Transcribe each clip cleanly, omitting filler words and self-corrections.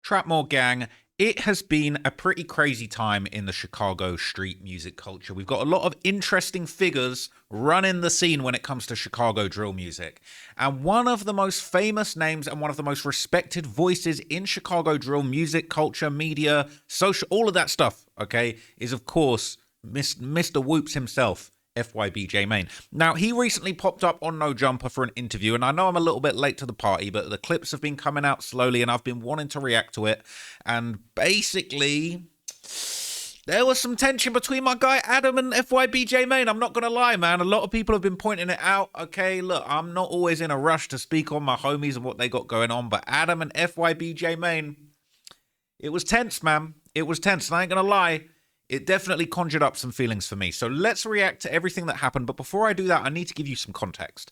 Trapmore gang, it has been a pretty crazy time in the Chicago street music culture. We've got a lot of interesting figures running the scene when it comes to Chicago drill music. And one of the most famous names and one of the most respected voices in Chicago drill music culture, media, social, all of that stuff, okay, is of course Mr. Whoops himself. FYB JMane. Now, he recently popped up on No Jumper for an interview, and I know I'm a little bit late to the party, but the clips have been coming out slowly, and I've been wanting to react to it. And basically, there was some tension between my guy Adam and FYB JMane. I'm not going to lie, man. A lot of people have been pointing it out. Okay, look, I'm not always in a rush to speak on my homies and what they got going on, but Adam and FYB JMane, it was tense, man. It was tense, and I ain't going to lie. It definitely conjured up some feelings for me. So let's react to everything that happened. But before I do that, I need to give you some context.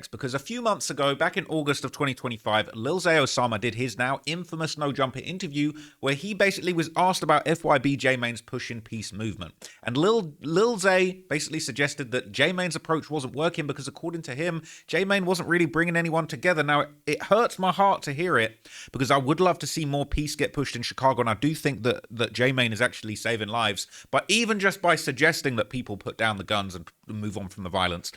Because a few months ago, back in August of 2025, Lil Zay Osama did his now infamous No Jumper interview where he basically was asked about FYB JMane's Push in Peace movement. And Lil Zay basically suggested that JMane's approach wasn't working because according to him, JMane wasn't really bringing anyone together. Now, it hurts my heart to hear it because I would love to see more peace get pushed in Chicago. And I do think that JMane is actually saving lives, but even just by suggesting that people put down the guns and move on from the violence,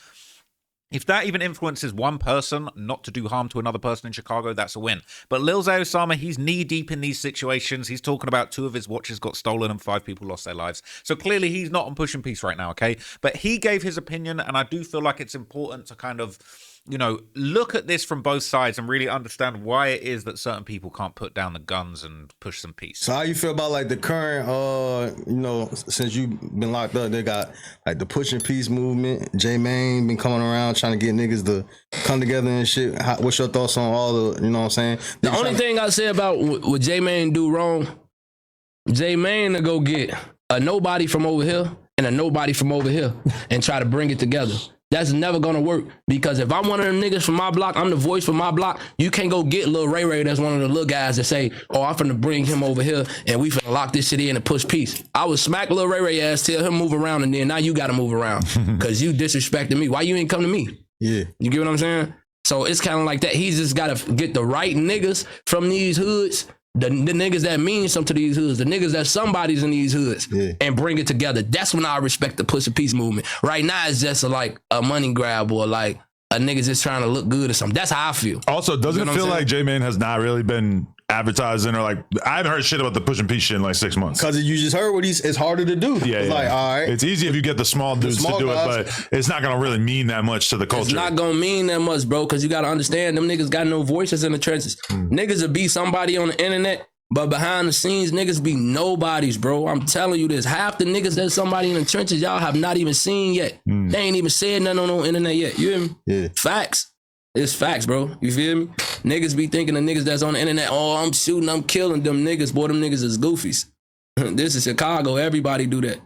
if that even influences one person not to do harm to another person in Chicago, that's a win. But Lil Zay Osama, he's knee deep in these situations. He's talking about 2 of his watches got stolen and 5 people lost their lives. So clearly he's not on pushing peace right now, okay? But he gave his opinion, and I do feel like it's important to kind of, you know, look at this from both sides and really understand why it is that certain people can't put down the guns and push some peace. So how you feel about like the current, you know, since you've been locked up, they got like the Push and Peace movement. JMane been coming around trying to get niggas to come together and shit. What's your thoughts on all the, you know what I'm saying? The only thing I say about what JMane do wrong, JMane to go get a nobody from over here and a nobody from over here and try to bring it together. That's never gonna work because if I'm one of them niggas from my block, I'm the voice for my block, you can't go get Lil Ray Ray that's one of the little guys that say, oh, I'm finna bring him over here and we finna lock this shit in and push peace. I would smack Lil Ray Ray ass, tell him move around, and then now you gotta move around because you disrespected me. Why you ain't come to me? Yeah. You get what I'm saying? So it's kind of like that. He's just gotta get the right niggas from these hoods, the niggas that mean something to these hoods, the niggas that somebody's in these hoods, and bring it together. That's when I respect the Push and Peace movement. Right now, it's just like a money grab or like a nigga just trying to look good or something. That's how I feel. Also, doesn't it feel like JMane has not really been advertising or like, I haven't heard shit about the Push and Peace shit in like 6 months. Because you just heard what it's harder to do. Yeah, it's like, all right. It's easy if you get the small dudes to do it, but it's not going to really mean that much to the culture. It's not going to mean that much, bro, because you got to understand them niggas got no voices in the trenches. Niggas will be somebody on the internet, but behind the scenes, niggas be nobodies, bro. I'm telling you this. Half the niggas that's somebody in the trenches, y'all have not even seen yet. They ain't even said nothing on no internet yet. You hear me? Yeah. Facts. It's facts, bro. You feel me? Niggas be thinking the niggas that's on the internet, oh, I'm shooting, I'm killing them niggas. Boy, them niggas is goofies. This is Chicago. Everybody do that.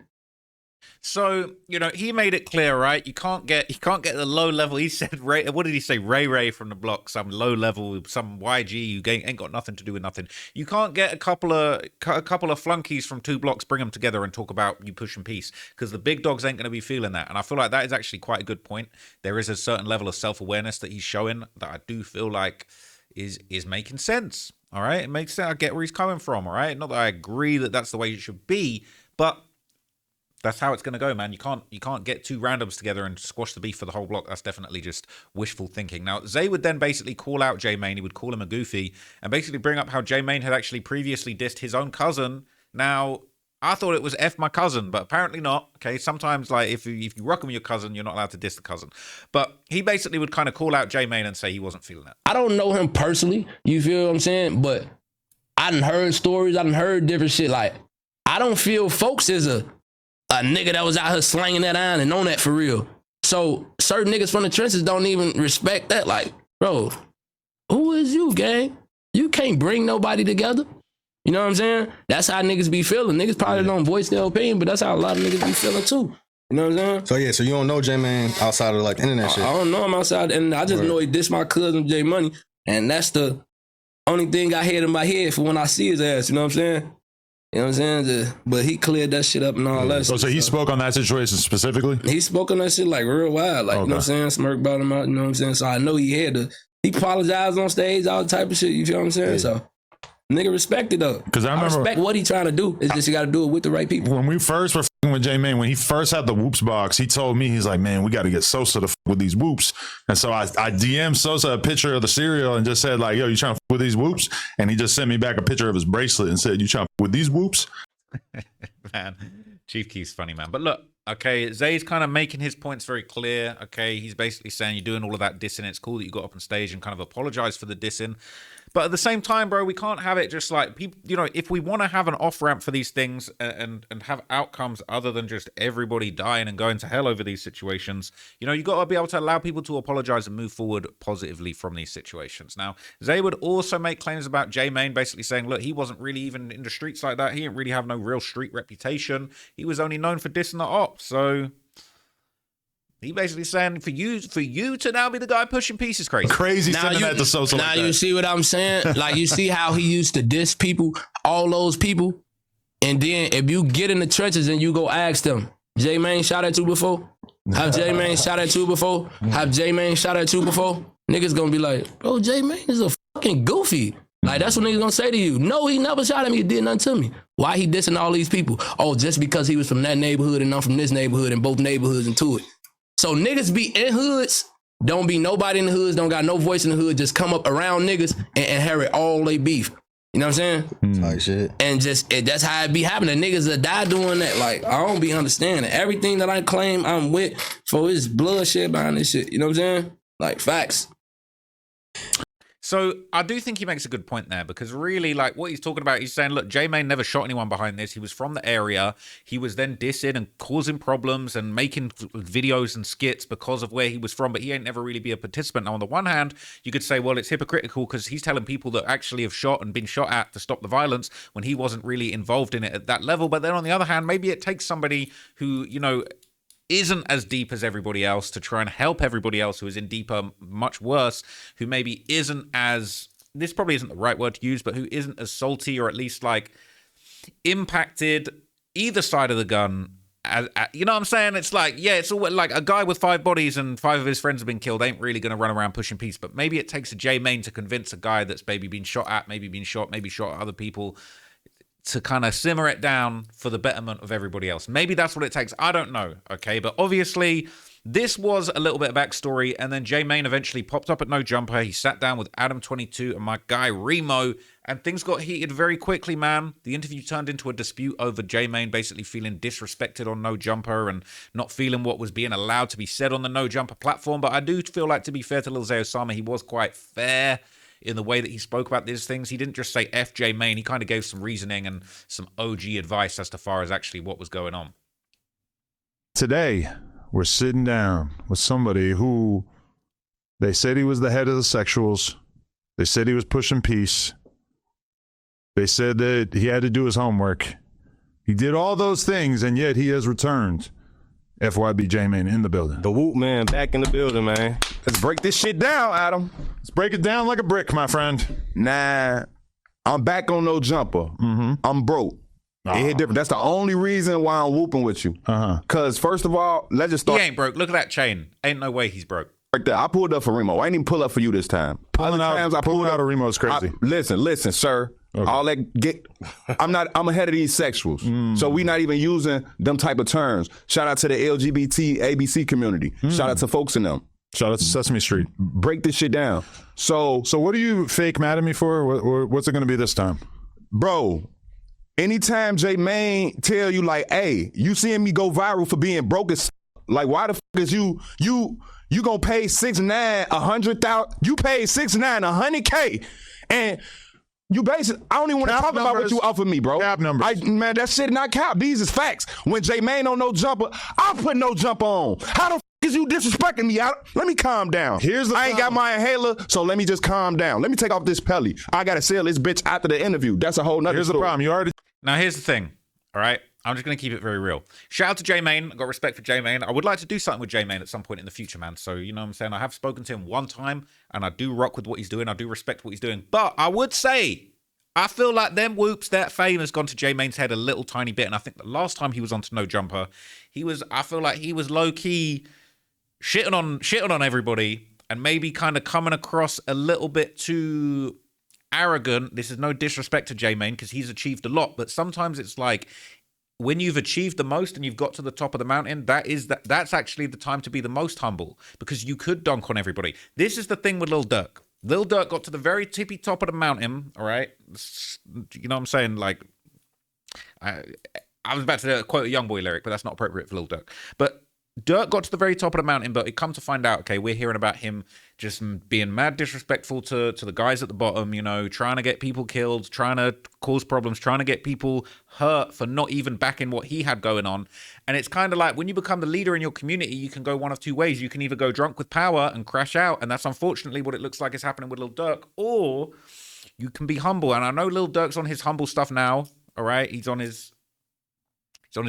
So, you know, he made it clear, right? You can't get the low level. He said, Ray, what did he say? Ray Ray from the block, some low level, some YG. You ain't got nothing to do with nothing. You can't get a couple of flunkies from 2 blocks, bring them together and talk about you pushing peace because the big dogs ain't going to be feeling that. And I feel like that is actually quite a good point. There is a certain level of self-awareness that he's showing that I do feel like is making sense. All right, it makes sense. I get where he's coming from. All right, not that I agree that that's the way it should be, but that's how it's going to go, man. You can't get 2 randoms together and squash the beef for the whole block. That's definitely just wishful thinking. Now, Zay would then basically call out JMane. He would call him a goofy and basically bring up how JMane had actually previously dissed his own cousin. Now, I thought it was F my cousin, but apparently not. Okay, sometimes like if you rock with your cousin, you're not allowed to diss the cousin. But he basically would kind of call out JMane and say he wasn't feeling that. I don't know him personally. You feel what I'm saying? But I done heard stories. I done heard different shit. Like, I don't feel folks is a nigga that was out here slanging that iron and on that for real. So certain niggas from the trenches don't even respect that. Like, bro, who is you, gang? You can't bring nobody together. You know what I'm saying? That's how niggas be feeling. Niggas probably don't voice their opinion, but that's how a lot of niggas be feeling too. You know what I'm saying? So you don't know JMane outside of like internet shit. I don't know him outside, and I just know he dissed my cousin J Money, and that's the only thing I had in my head for when I see his ass. You know what I'm saying? You know what I'm saying? But he cleared that shit up and all that shit. So he spoke on that situation specifically? He spoke on that shit like real wild. Like, you know what I'm saying? Smirk about him out, you know what I'm saying? So I know he apologized on stage, all type of shit, you feel what I'm saying? Yeah. So Nigga respect it though. Because I remember respect what he trying to do. It's just you got to do it with the right people. when we first were fucking with JMane, when he first had the whoops box, he told me, he's like, man, we got to get Sosa to fuck with these whoops. And so I DM'd Sosa a picture of the cereal and just said like, yo, you trying to fuck with these whoops? And he just sent me back a picture of his bracelet and said, you trying to fuck with these whoops? Man, Chief Keef's funny, man. But look, okay, Zay's kind of making his points very clear. Okay, he's basically saying you're doing all of that dissing. It's cool that you got up on stage and kind of apologize for the dissing. But at the same time, bro, we can't have it just like people, you know, if we want to have an off ramp for these things and have outcomes other than just everybody dying and going to hell over these situations, you know, you got to be able to allow people to apologize and move forward positively from these situations. Now, Zay would also make claims about JMane, basically saying, look, he wasn't really even in the streets like that. He didn't really have no real street reputation. He was only known for dissing the ops. So he basically saying for you to now be the guy pushing peace is crazy. Crazy sending that to Sosa. Now like you that. see what I'm saying? Like you see how he used to diss people, all those people, and then if you get in the trenches and you go ask them, JMane shot at you before? Have JMane shot at you before? Have JMane shot at you before? Niggas gonna be like, bro, JMane is a fucking goofy. Like, that's what niggas gonna say to you. No, he never shot at me. He did nothing to me. Why he dissing all these people? Oh, just because he was from that neighborhood and I'm from this neighborhood and both neighborhoods into it. So niggas be in hoods, don't be nobody in the hoods, don't got no voice in the hood, just come up around niggas and inherit all they beef. You know what I'm saying? Type shit. And just that's how it be happening. Niggas that die doing that. Like, I don't be understanding. Everything that I claim I'm with for his blood shit behind this shit. You know what I'm saying? Like, facts. So I do think he makes a good point there because really, like what he's talking about, he's saying, look, JMane never shot anyone behind this. He was from the area. He was then dissing and causing problems and making videos and skits because of where he was from, but he ain't never really be a participant. Now, on the one hand, you could say, well, it's hypocritical because he's telling people that actually have shot and been shot at to stop the violence when he wasn't really involved in it at that level. But then on the other hand, maybe it takes somebody who, you know, isn't as deep as everybody else to try and help everybody else who is in deeper, much worse, who maybe isn't as, this probably isn't the right word to use, but who isn't as salty or at least like impacted either side of the gun. You know what I'm saying? It's like, yeah, it's all like a guy with 5 bodies and 5 of his friends have been killed ain't really going to run around pushing peace. But maybe it takes a JMane to convince a guy that's maybe been shot at, maybe shot at other people, to kind of simmer it down for the betterment of everybody else. Maybe that's what it takes. I don't know, okay? But obviously, this was a little bit of backstory, and then JMane eventually popped up at No Jumper. He sat down with Adam22 and my guy Remo, and things got heated very quickly, man. The interview turned into a dispute over JMane basically feeling disrespected on No Jumper and not feeling what was being allowed to be said on the No Jumper platform. But I do feel like, to be fair to Lil Zay Osama, he was quite fair in the way that he spoke about these things. He didn't just say F JMane. He kind of gave some reasoning and some OG advice as to far as actually what was going on. Today, we're sitting down with somebody who they said he was the head of the sexuals. They said he was pushing peace. They said that he had to do his homework. He did all those things, and yet he has returned. FYB JMane in the building. The Whoop Man back in the building, man. Let's break this shit down, Adam. Let's break it down like a brick, my friend. Nah, I'm back on No Jumper. I'm broke. It hit different. That's the only reason why I'm whooping with you. Cause first of all, let's just start. He ain't broke. Look at that chain. Ain't no way he's broke. Right there. I pulled up for Remo. I didn't even pull up for you this time. Pulling out a Remo is crazy. Listen, sir. Okay. All that I'm ahead of these sexuals. So we not even using them type of terms. Shout out to the LGBT ABC community. Shout out to folks in them. Shout out to Sesame Street. Break this shit down. So what are you fake mad at me for? What's it going to be this time? Bro, anytime JMane tell you like, hey, you seeing me go viral for being broke as like, why the fuck is you gonna pay 6ix9ine 100,000? You paid 6ix9ine 100K and you basically, I don't even want to talk about what you offered me, bro. Cap numbers. Man, that shit not cap. These is facts. When JMane on No Jumper, I'll put No Jumper on. How the fuck is you disrespecting me? Let me calm down. I ain't got my inhaler, so let me just calm down. Let me take off this pelly. I got to sell this bitch after the interview. That's a whole nother Here's story. the problem. You already... Now, here's the thing, all right? I'm just going to keep it very real. Shout out to JMane. I got respect for JMane. I would like to do something with JMane at some point in the future, man. So, you know what I'm saying? I have spoken to him one time, and I do rock with what he's doing. I do respect what he's doing. But I would say, I feel like them whoops, that fame has gone to JMane's head a little tiny bit. And I think the last time he was on to No Jumper, I feel like he was low-key shitting on everybody and maybe kind of coming across a little bit too arrogant. This is no disrespect to JMane because he's achieved a lot, but sometimes it's like when you've achieved the most and you've got to the top of the mountain, that's actually the time to be the most humble because you could dunk on everybody. This is the thing with Lil Durk. Lil Durk got to the very tippy top of the mountain, all right? You know what I'm saying? Like, I was about to quote a YoungBoy lyric, but that's not appropriate for Lil Durk. But Durk got to the very top of the mountain, but it come to find out, okay, we're hearing about him just being mad disrespectful to the guys at the bottom, you know, trying to get people killed, trying to cause problems, trying to get people hurt for not even backing what he had going on. And it's kind of like when you become the leader in your community, you can go one of two ways. You can either go drunk with power and crash out, and that's unfortunately what it looks like is happening with Lil Durk, or you can be humble. And I know Lil Durk's on his humble stuff now, all right? He's on his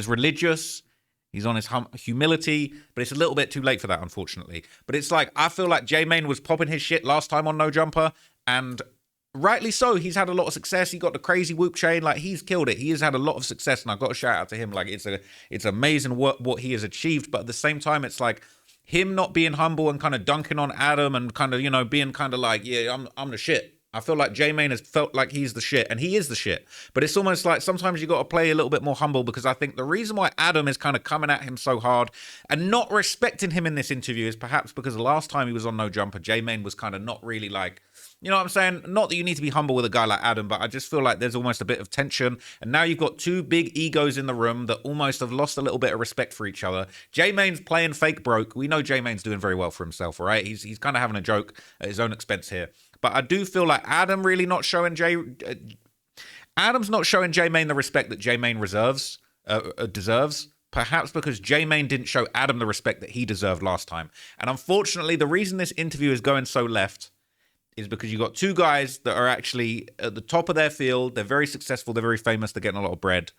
religious, he's on his humility, but it's a little bit too late for that, unfortunately. But it's like, I feel like JMane was popping his shit last time on No Jumper, and rightly so. He's had a lot of success. He got the crazy whoop chain. Like, he's killed it. He has had a lot of success, and I've got to shout out to him. Like, it's amazing what he has achieved, but at the same time, it's like him not being humble and kind of dunking on Adam and kind of, you know, being kind of like, yeah, I'm the shit. I feel like JMane has felt like he's the shit, and he is the shit. But it's almost like sometimes you got to play a little bit more humble, because I think the reason why Adam is kind of coming at him so hard and not respecting him in this interview is perhaps because the last time he was on No Jumper, JMane was kind of not really like, you know what I'm saying? Not that you need to be humble with a guy like Adam, but I just feel like there's almost a bit of tension. And now you've got two big egos in the room that almost have lost a little bit of respect for each other. JMane's playing fake broke. We know JMane's doing very well for himself, all right? He's kind of having a joke at his own expense here. But I do feel like Adam's not showing JMane the respect that JMane deserves. Perhaps because JMane didn't show Adam the respect that he deserved last time. And unfortunately, the reason this interview is going so left is because you got two guys that are actually at the top of their field. They're very successful. They're very famous. They're getting a lot of bread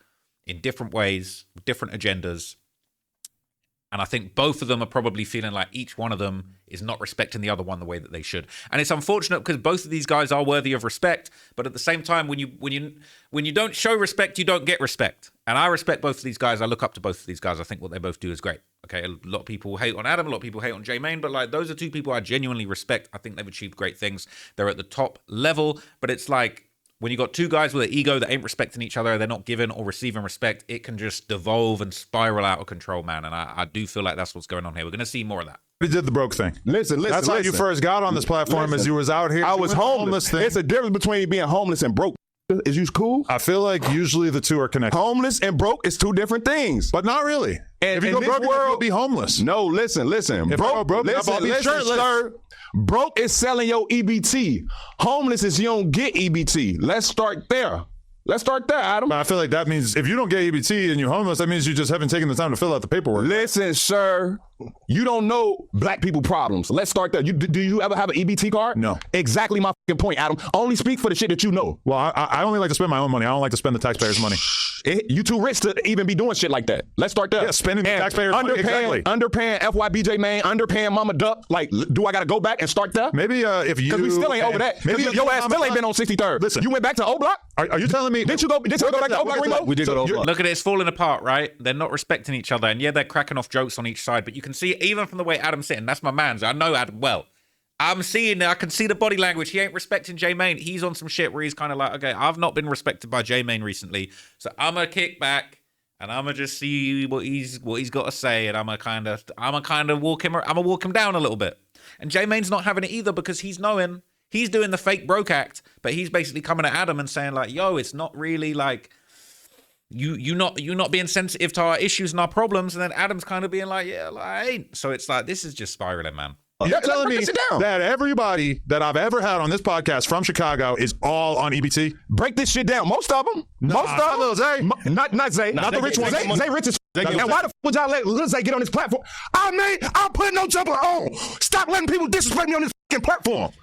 in different ways, different agendas. And I think both of them are probably feeling like each one of them is not respecting the other one the way that they should. And it's unfortunate because both of these guys are worthy of respect, but at the same time, when you don't show respect, you don't get respect. And I respect both of these guys. I look up to both of these guys. I think what they both do is great. Okay, a lot of people hate on Adam, a lot of people hate on JMane, but like those are two people I genuinely respect. I think they've achieved great things. They're at the top level, but it's like, when you got two guys with an ego that ain't respecting each other, they're not giving or receiving respect, it can just devolve and spiral out of control, man. And I do feel like that's what's going on here. We're going to see more of that. He did the broke thing. Listen. That's how you first got on this platform, as you was out here. I was homeless. Thing. It's a difference between being homeless and broke. Is you cool? I feel like usually the two are connected. Homeless and broke is two different things. But not really. And if you go broke, you'll be homeless. No, listen. If broke, I go broke, I'll be shirtless. Sir, broke is selling your EBT. Homeless is you don't get EBT. Let's start there. Adam. But I feel like that means if you don't get EBT and you're homeless, that means you just haven't taken the time to fill out the paperwork. Listen, sir, you don't know black people problems. Let's start there. Do you ever have an EBT card? No. Exactly my fucking point, Adam. Only speak for the shit that you know. Well, I only like to spend my own money. I don't like to spend the taxpayers' money. You too rich to even be doing shit like that. Let's start there. Yeah, spending the taxpayers' money. Exactly. Underpaying FYBJ Mane, underpaying Mama Duck. Like, do I got to go back and start there? Maybe if you... Because we still ain't over that. Maybe your ass still ain't been on 63rd. Listen. You went back to O Block? Are you telling me... Didn't you go back to O Block, Remo? We did go to O Block. Look at it, it's falling apart, right? They're not respecting each other. And yeah, they're cracking off jokes on each side. But you can see, even from the way Adam's sitting, that's my man. I know Adam well. I can see the body language. He ain't respecting JMane. He's on some shit where he's kind of like, okay, I've not been respected by JMane recently, so I'm gonna kick back and I'm gonna just see what he's got to say, and I'm gonna walk him down a little bit. And JMane's not having it either, because he's knowing he's doing the fake broke act, but he's basically coming at Adam and saying like, yo, it's not really like you not being sensitive to our issues and our problems, and then Adam's kind of being like, yeah, like, I ain't. So it's like, this is just spiraling, man. You're telling me that everybody that I've ever had on this podcast from Chicago is all on EBT? Break this shit down. Most of them. Not Lil Zay. Not Zay. Not the rich one. Zay rich as and why the f would y'all let Lil Zay get on this platform? I'm putting No Jumper on. Stop letting people disrespect me on this fucking platform.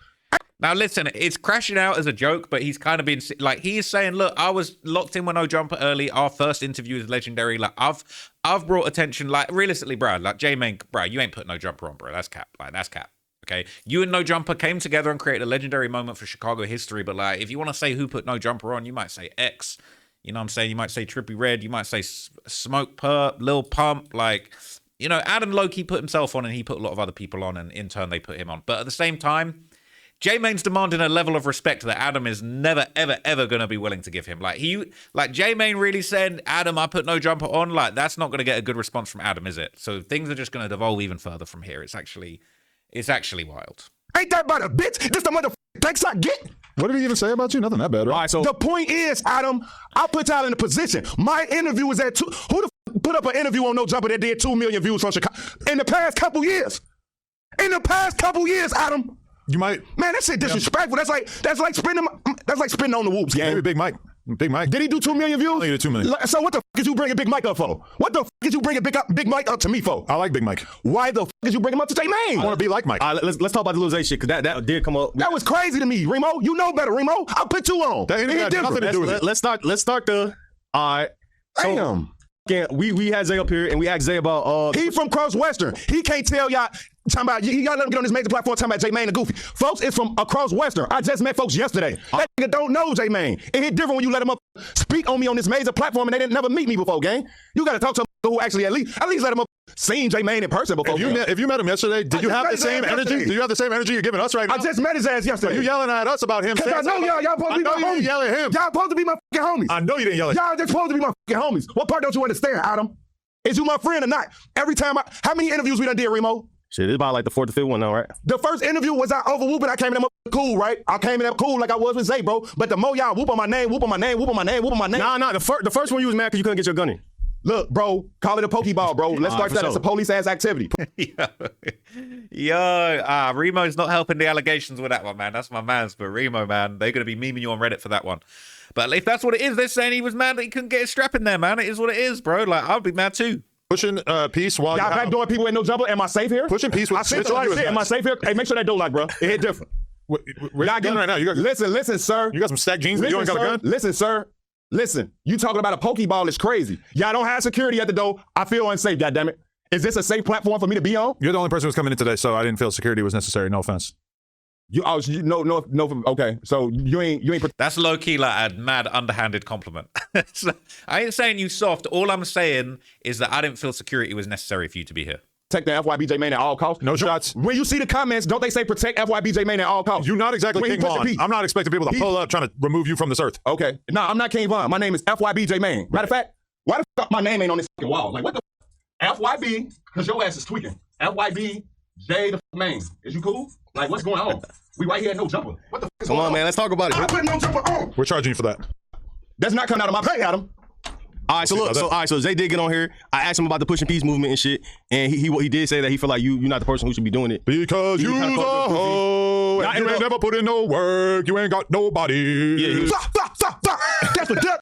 Now listen, it's crashing out as a joke, but he's kind of been like, he is saying, look, I was locked in with No Jumper early. Our first interview is legendary. Like I've brought attention. Like realistically, bro, like JMane, bro, you ain't put No Jumper on, bro. That's cap. Like that's cap. Okay, you and No Jumper came together and created a legendary moment for Chicago history. But like, if you want to say who put No Jumper on, you might say X. You know what I'm saying? You might say Trippie Redd. You might say Smoke Perp, Lil Pump. Like, you know, Adam low-key put himself on, and he put a lot of other people on, and in turn they put him on. But at the same time, JMane's demanding a level of respect that Adam is never, ever, ever going to be willing to give him. Like JMane really said, Adam, I put no jumper on. Like, that's not going to get a good response from Adam, is it? So things are just going to devolve even further from here. It's actually wild. Ain't that about a bitch? This the motherfucking thanks I get. What did he even say about you? Nothing that bad, right? All right, so the point is, Adam, I put y'all in a position. My interview was at two. Who the put up an interview on No Jumper that did 2 million views from Chicago in the past couple years? In the past couple years, Adam. You might. Man, that shit disrespectful. That's like spinning on the whoops, gang. Maybe Big Mike. Big Mike. Did he do 2 million views? He did 2 million. So what the fuck is you bringing Big Mike up for? What the fuck is you bringing Big Mike up to me for? I like Big Mike. Why the fuck is you bringing him up to JMane? I want to be like Mike. Let's talk about the Lil Zay shit, because that did come up. That was crazy to me, Remo. You know better, Remo. I'll put you on. That ain't It had different. nothing to do with it. Let's start the. All right. So, Damn. we had Zay up here and we asked Zay about He from Cross Western. He can't tell y'all. Talking about y'all let him get on this major platform talking about JMane and Goofy. Folks, it's from across Western. I just met folks yesterday. That nigga don't know JMane. It hit different when you let him up speak on me on this major platform and they didn't never meet me before, gang. You gotta talk to him who actually at least let him up seen JMane in person before. If you met him yesterday, did you have the same energy? Do you have the same energy you're giving us right now? I just met his ass yesterday. You yelling at us about him? Cause I know y'all supposed to be my I know you homies. didn't yell at him. Y'all supposed to be my fucking homies. I know you didn't yell at him. Y'all just supposed to be my fucking homies. What part don't you understand, Adam? Is you my friend or not? Every time how many interviews we done did, Remo? shit. It's about like the 4th or 5th one now, right? The first interview was I over whooping. I came in there cool, right? I came in there cool like I was with Zay, bro. But the more y'all whoop on my name, whoop on my name, whoop on my name, whoop on my name. Nah. The first one you was mad because you couldn't get your gun in. Look, bro, call it a pokeball, bro. Let's start that as a police ass activity. Remo's not helping the allegations with that one, man. That's my man's. But Remo, man, they're going to be memeing you on Reddit for that one. But if that's what it is, they're saying he was mad that he couldn't get his strap in there, man. It is what it is, bro. Like, I'd be mad too. Pushing peace while Y'all backdooring people with no jumper. Am I safe here? Pushing peace with I said the right shit. Am I safe here? Hey, make sure that door lock, bro. It hit different. Where you going right now? Listen, sir. You got some stacked jeans, but you ain't got a gun? Listen, sir. Listen, you talking about a pokeball is crazy. Y'all don't have security at the door. I feel unsafe, goddammit. Is this a safe platform for me to be on? You're the only person who's coming in today, so I didn't feel security was necessary. No offense. No. Okay, so you ain't. That's low key like a mad underhanded compliment. So, I ain't saying you soft. All I'm saying is that I didn't feel security was necessary for you to be here. Protect the FYB JMane at all costs. No shots. When you see the comments, don't they say protect FYB JMane at all costs? You're not exactly King Von. Peace. I'm not expecting people to pull up trying to remove you from this earth. Okay. No, I'm not King Von. My name is FYB JMane. Matter of fact, why the fuck my name ain't on this fucking wall? Like, what the FYB, because your ass is tweaking. FYB J the Maine. Is you cool? Like, what's going on? We right here at No Jumper. What the fuck is Come going on, man. Let's talk about it. I put No Jumper on. We're charging you for that. That's not coming out of my pay, Adam. All right, so Zay did get on here. I asked him about the pushing peace movement and shit, and he did say that he feel like you're not the person who should be doing it. Because you're a hoe, and you ain't never put in no work. You ain't got nobody. Yeah, that's what that.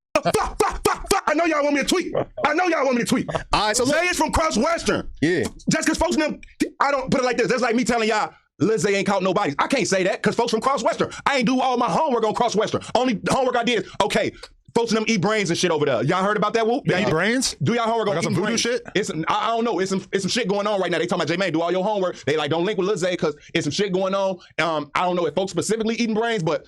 I know y'all want me to tweet. All right, so Zay is from Cross Western. Yeah. Just because folks them, I don't put it like this. That's like me telling y'all, Lil Zay ain't caught nobody. I can't say that because folks from Cross Western. I ain't do all my homework on Cross Western. Only homework I did is, okay, folks in them eat brains and shit over there. Y'all heard about that, Whoop? Eat brains? Do y'all homework on some voodoo shit? I don't know. It's some shit going on right now. They talking about JMane, do all your homework. They like, don't link with Lil Zay because it's some shit going on. I don't know if folks specifically eating brains, but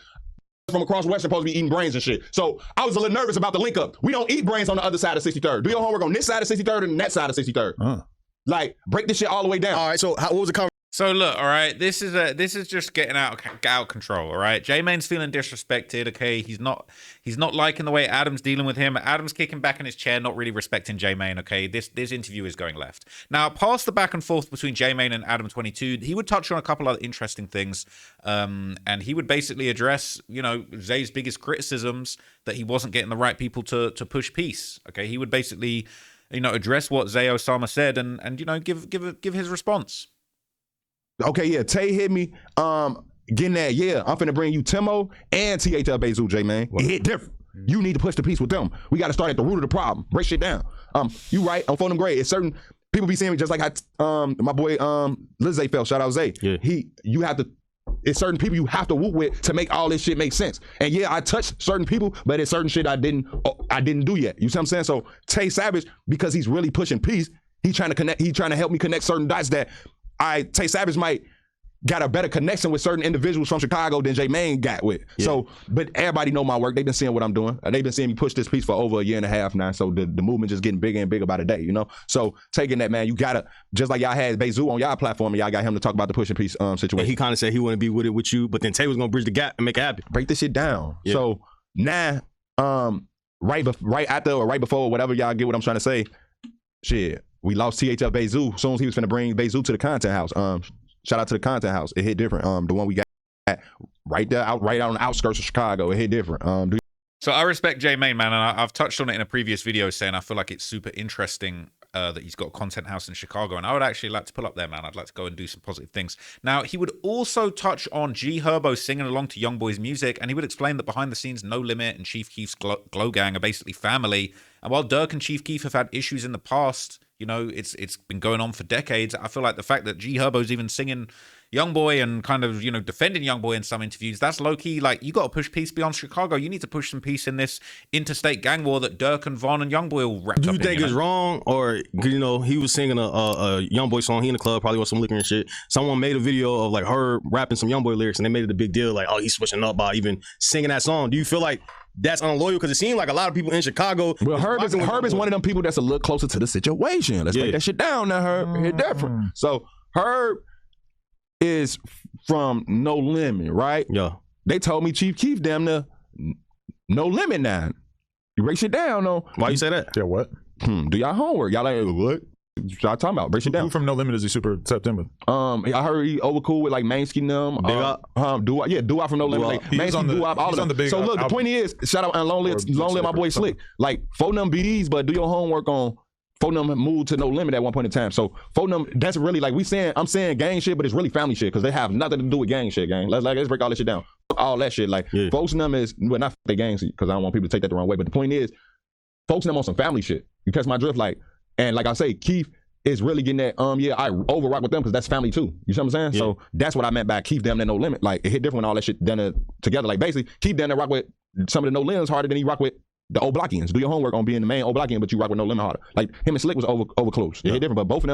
from across Western supposed to be eating brains and shit. So I was a little nervous about the link up. We don't eat brains on the other side of 63rd. Do your homework on this side of 63rd and that side of 63rd. Like, break this shit all the way down. All right, so what was the conversation? So look, all right, this is just getting out of control, all right? J-Mane's feeling disrespected, okay? He's not liking the way Adam's dealing with him. Adam's kicking back in his chair, not really respecting J-Mane, okay? This interview is going left. Now, past the back and forth between J-Mane and Adam22, he would touch on a couple other interesting things, and he would basically address, Zay's biggest criticisms, that he wasn't getting the right people to push peace, okay? He would basically, address what Zay Osama said and give his response. Okay, yeah, Tay hit me. Getting that, yeah, I'm finna bring you Timo and THL Bezu, J-Mane. It hit different. You need to push the peace with them. We got to start at the root of the problem. Break shit down. You right, I'm phoning great. It's certain people be seeing me just like how my boy Lil Zay felt. Shout out Zay. Yeah. It's certain people you have to whoop with to make all this shit make sense. And yeah, I touched certain people, but it's certain shit I didn't do yet. You see what I'm saying? So Tay Savage, because he's really pushing peace, he's trying to help me connect certain dots that Tay Savage might got a better connection with certain individuals from Chicago than JMane got with. Yeah. So, but everybody know my work. They've been seeing what I'm doing. They've been seeing me push this piece for over a year and a half now. So the movement just getting bigger and bigger by the day, you know? So taking that, man, you gotta, just like y'all had Bezu on y'all platform and y'all got him to talk about the pushing piece situation. And he kind of said he wouldn't be with it with you, but then Tay was gonna bridge the gap and make it happen. Break this shit down. Yeah. So now, right after or right before, whatever y'all get what I'm trying to say, shit, we lost THF Bezu as soon as he was finna bring Bezu to the content house. Shout out to the content house. It hit different. The one we got right out on the outskirts of Chicago. It hit different. So I respect JMane, man, and I've touched on it in a previous video saying I feel like it's super interesting that he's got a content house in Chicago, and I would actually like to pull up there, man. I'd like to go and do some positive things. Now, he would also touch on G Herbo singing along to Youngboy's music, and he would explain that behind the scenes, No Limit and Chief Keef's Glow Gang are basically family. And while Durk and Chief Keef have had issues in the past, you know, it's been going on for decades. I feel like the fact that G Herbo's even singing Youngboy and kind of, you know, defending Youngboy in some interviews, that's low-key, like, you got to push peace beyond Chicago. You need to push some peace in this interstate gang war that Durk and Von and Youngboy all wrapped up in. Do you think it's wrong? Or, you know, he was singing a Youngboy song, he in the club, probably with some liquor and shit. Someone made a video of, like, her rapping some Youngboy lyrics, and they made it a big deal, like, oh, he's switching up by even singing that song. Do you feel like that's unloyal? Because it seemed like a lot of people in Chicago. Well, Herb is one of them people that's a little closer to the situation. Let's break that shit down now, Herb. Hit different. So, Herb is from No Limit, right? Yeah. They told me Chief Keef damn near No Limit now. You break shit down, though. Why you say that? Yeah, what? Do y'all homework? Y'all like, what? Y'all talking about? Break shit down. Who from No Limit is he super tapped in with? I heard he over cool with like Mainsky and them. Doo-Wop from No Limit. Like, Mainsky, Doo-Wop, all of them. So look, the point is, shout out and long live my boy Slick. Like, phone them BDs, but do your homework on phone them moved to No Limit at one point in time. So phone them, that's really like I'm saying gang shit, but it's really family shit because they have nothing to do with gang shit, gang. Let's break all this shit down. All that shit. Like, folks and them is, well, not the gang shit because I don't want people to take that the wrong way, but the point is, folks and them on some family shit. You catch my drift? Like, and like I say, Keith is really getting that, I over rock with them because that's family too. You see what I'm saying? Yeah. So that's what I meant by Keith damn near No Limit. Like, it hit different when all that shit done together. Like, basically, Keith damn near rock with some of the No Limits harder than he rock with the old Blockians. Do your homework on being the main old Blockian, but you rock with No Limit harder. Like, him and Slick was over close. It hit different, but both of them.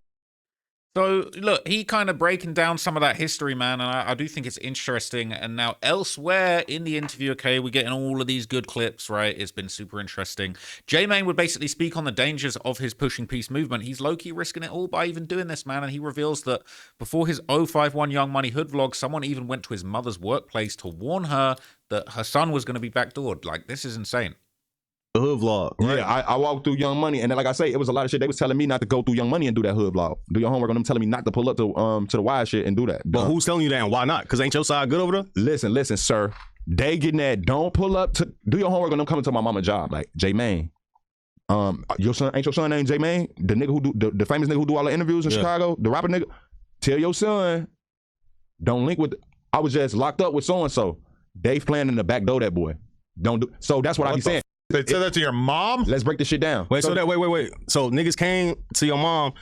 So, look, he kind of breaking down some of that history, man, and I do think it's interesting. And now elsewhere in the interview, okay, we're getting all of these good clips, right? It's been super interesting. JMane would basically speak on the dangers of his pushing peace movement. He's low-key risking it all by even doing this, man, and he reveals that before his 051 Young Money Hood vlog, someone even went to his mother's workplace to warn her that her son was going to be backdoored. Like, this is insane. The hood vlog, right? Yeah, I walked through Young Money, and then like I say, it was a lot of shit. They was telling me not to go through Young Money and do that hood vlog. Do your homework on them telling me not to pull up to the wide shit and do that. But who's telling you that and why not? Because ain't your side good over there? Listen, sir. They getting that, don't pull up to, do your homework on them coming to my mama's job. Like, JMane. Your son named JMane? The nigga who do, the famous nigga who do all the interviews in Chicago? The rapper nigga? Tell your son, don't link with, I was just locked up with so-and-so. They planning to backdoor that boy. Don't do, so that's what I be saying. They said that to your mom? Let's break this shit down. Wait. So niggas came to your mom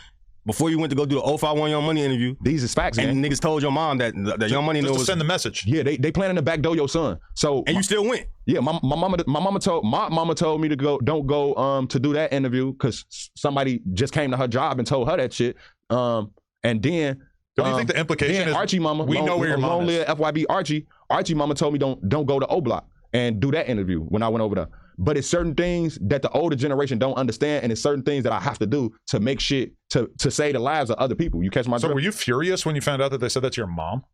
before you went to go do the 051 Young Money interview. These is facts, and man. Niggas told your mom that the Young Money just was to send the message. Yeah, they planning to backdoor your son. So and you still went. Yeah, my mama told me to go. Don't go to do that interview because somebody just came to her job and told her that shit. And then. Don't you think the implication is Archie mama? We know where your mom is. FYB Archie mama told me don't go to O Block and do that interview when I went over there. But it's certain things that the older generation don't understand, and it's certain things that I have to do to make shit to save the lives of other people. You catch my drift? So were you furious when you found out that they said that to your mom?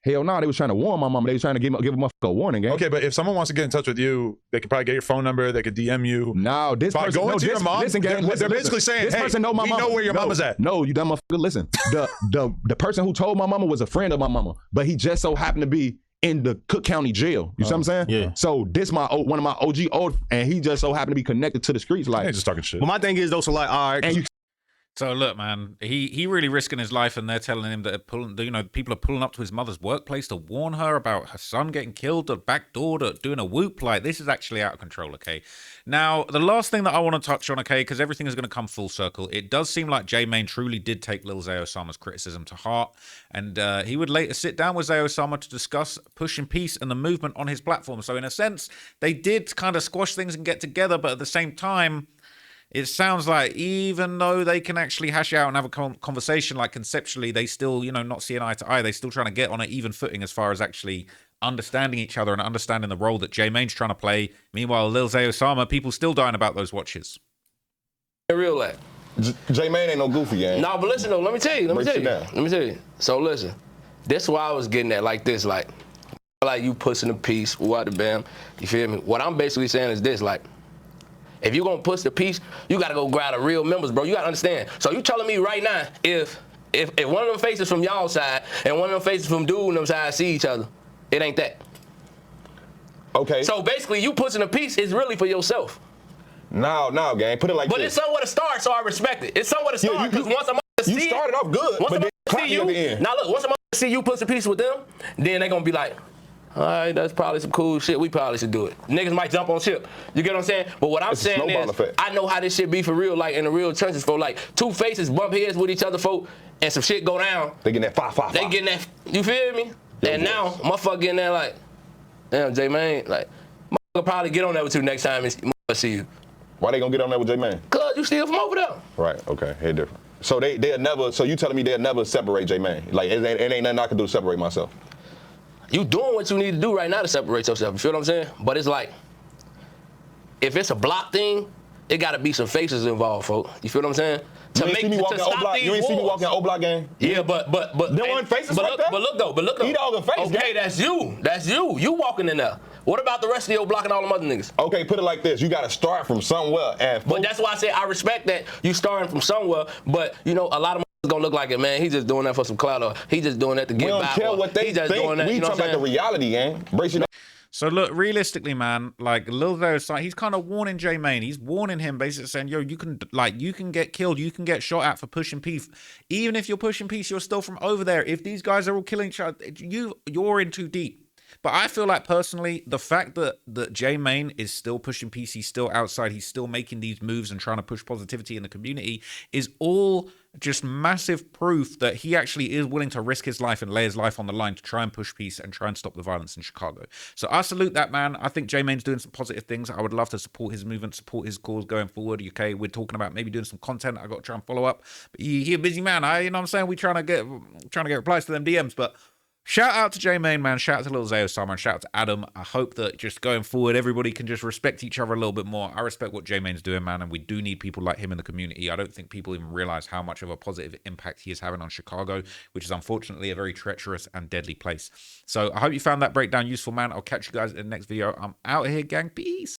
Hell no, they was trying to warn my mama. They was trying to give a motherfucker a warning, gang. Okay, but if someone wants to get in touch with you, they could probably get your phone number. They could DM you. No, this by person, going to your mom. Listen, gang, they're basically saying, this "Hey, person know my mama. know where your mama's at." No, you dumb motherfucker. Listen, the person who told my mama was a friend of my mama, but he just so happened to be in the Cook County jail. You see what I'm saying? Yeah. So this one of my OG and he just so happened to be connected to the streets. Like, hey, just talking shit. But my thing is though, so like, all right, and you. So look, man, he really risking his life, and they're telling him that people are pulling up to his mother's workplace to warn her about her son getting killed, or backdoor, doing a whoop. Like, this is actually out of control. Okay, now the last thing that I want to touch on, okay, because everything is going to come full circle. It does seem like JMane truly did take Lil Zay Osama's criticism to heart, and he would later sit down with Zay Osama to discuss pushing peace and the movement on his platform. So in a sense, they did kind of squash things and get together, but at the same time, it sounds like even though they can actually hash out and have a conversation, like conceptually, they still, you know, not seeing eye to eye. They're still trying to get on an even footing as far as actually understanding each other and understanding the role that JMane's trying to play. Meanwhile, Lil Zay Osama, people still dying about those watches. Real that. JMane ain't no goofy, gang. No, but listen though, let me tell you. So listen, this is why I was getting at like this, like you pushing the piece, what the bam, you feel me? What I'm basically saying is this, like, if you gonna push the piece, you gotta go grab the real members, bro. You gotta understand. So you telling me right now, if one of them faces from y'all side and one of them faces from dude and them side see each other, it ain't that. Okay. So basically, you pushing the piece is really for yourself. No, gang. Put it like but this. It's somewhere to start, so I respect it. It's somewhere to start, because once I'm you started off good, but then see you, at the end. now look, once I'm see you push a piece with them, then they gonna be like, all right, that's probably some cool shit. We probably should do it. Niggas might jump on ship. You get what I'm saying? But what I'm saying is, effect. I know how this shit be for real, like in the real trenches, for like two faces bump heads with each other, folk, and some shit go down. They getting that 5-5. They getting that, you feel me? And now, motherfucker getting there like, damn, JMane, like, motherfucker probably get on there with you next time and motherfucker see you. Why they gonna get on there with JMane? Cause you steal from over there. Right, okay, here different. So they'll never, so you telling me they'll never separate JMane? Like, it ain't nothing I can do to separate myself. You doing what you need to do right now to separate yourself, you feel what I'm saying? But it's like, if it's a block thing, it gotta be some faces involved, folks. You feel what I'm saying? You ain't see me walking O-Block game? Yeah, but there weren't faces but like that? But look though. Eat all the face, okay, gang. that's you. You walking in there. What about the rest of your block and all them other niggas? Okay, put it like this. You gotta start from somewhere. But that's why I say I respect that you starting from somewhere, but you know, a lot of gonna look like it, man. He's just doing that for some clout, or he just doing that to get by. We don't care what they think. Doing that, we talking about the reality, gang. Brace it up. So look, realistically, man, like Lil Zay Osama, he's kind of warning JMane. He's warning him, basically saying, "Yo, you can get killed, you can get shot at for pushing peace. Even if you're pushing peace, you're still from over there. If these guys are all killing each other, you're in too deep." But I feel like personally, the fact that JMane is still pushing peace, he's still outside, he's still making these moves and trying to push positivity in the community, is all just massive proof that he actually is willing to risk his life and lay his life on the line to try and push peace and try and stop the violence in Chicago. So I salute that, man. I think JMane's doing some positive things. I would love to support his movement, support his cause going forward. Okay, we're talking about maybe doing some content. I got to try and follow up. But he a busy man. You know what I'm saying? We trying to get replies to them DMs, but shout out to JMane, man. Shout out to Lil Zay Osama and shout out to Adam. I hope that just going forward, everybody can just respect each other a little bit more. I respect what JMane's doing, man, and we do need people like him in the community. I don't think people even realize how much of a positive impact he is having on Chicago, which is unfortunately a very treacherous and deadly place. So I hope you found that breakdown useful, man. I'll catch you guys in the next video. I'm out here, gang. Peace.